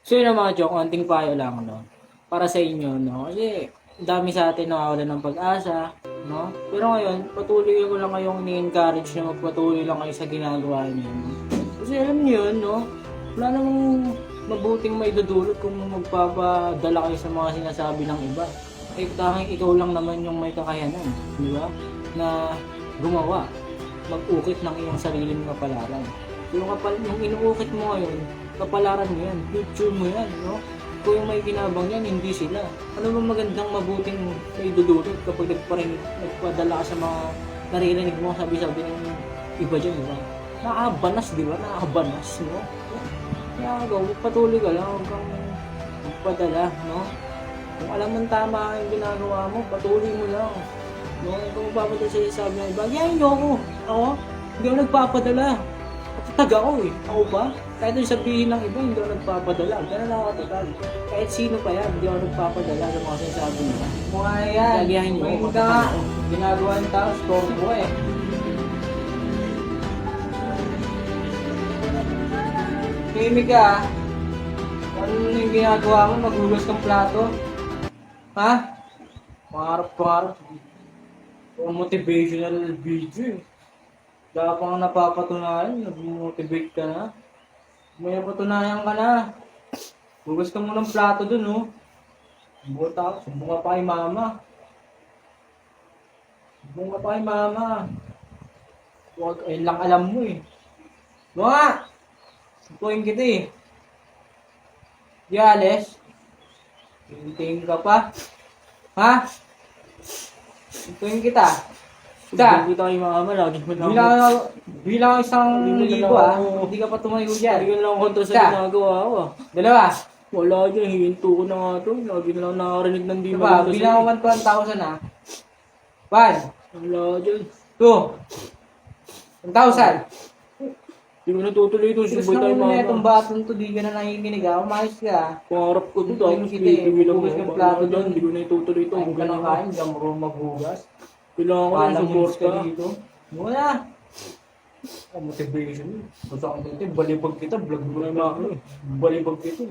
So yun ang mga joke, konting payo lang, no? Para sa inyo, no? Kasi dami sa atin nawawalan ng pag-asa, no? Pero ngayon, patuloy ko lang kayong ni-encourage na magpatuloy lang kayo sa ginagawa niyo, no? Kasi alam niyo yun, no? Wala namang mabuting maidudulot kung magpapadala kayo sa mga sinasabi ng iba. Eh, tanging ikaw lang naman yung may kakayanan, di ba? Na gumawa, mag-ukit ng iyong sariling kapalaran. Yung inuukit mo ngayon, kapalaran mo yan, future mo yan, no? Kung yung may kinabang yan, hindi sila. Ano ba magandang mabuting maidudulot kapag nagpadala ka sa mga naririnig mo, sabi-sabi ng iba dyan, di ba? Nakakabanas, di ba? Nakakabanas, no? Kaya patuloy ka lang, huwag kang magpadala, no? Kung alam mong tama yung ginagawa mo, patuloy mo lang. No? Kung magpapadala sa sabi ng iba, yayin niyo ako. Ako? Hindi ako nagpapadala. Tatag ako eh. Ako ba? Kahit yung sabihin ng iba, hindi ako nagpapadala. Ganun ako tatag. Kahit sino pa yan, hindi ako nagpapadala sa mga sinasabi nila. Mukha yan. Gagayahin niyo ako. Hindi ka nga. Ginagawa ng tao, store mo eh. Kimig ka ah. Ano yung ginagawa mo? Maghugas kang plato? Ha? Pangarap. Motivational video eh. Wala pang napapatunayan, nag-motivate ka na. May napatunayan ka na. Hugas ka mo ng plato dun, oh. Sumbong ka pa kay mama. Huwag, ayun lang alam mo eh. Mga! Supuin kita eh. Di alis? Hintayin ka pa? Ha? Supuin kita. Kita. Sumbong kita kay mama, lagi mo lang. Bilang isang libo ah. Hindi ka pa tumayo dyan. Hindi ko lang kontra sa Isa. ginagawa ko ah. Dalawa. Wala dyan, hihinto ko na nga to. Lagi na lang nakakarinig ng di Diba? maganda Bilang sa'yo. 1 to 1,000 ah. 1, Wala dyan. 2, 1,000. Hindi ko natutuloy ito. Tapos Subay tayo na muna itong mama. batong to, di ka na nakikinig ah. Umayos ka. Pangarap ko dito. Tutuloy Tapos kita eh. bibili lang Hugas ako. ng plato Wala dyan. dyan. Hindi ko na itutuloy ito. Kain ka Ganyan ng ako. kain, di ka marunong maghugas. Kailangan ko ng Palamig support ka ka. dito. Muna. Motivation. Basta ako dito. Balibag kita. Vlog mo na yung mga ano eh. Balibag kita.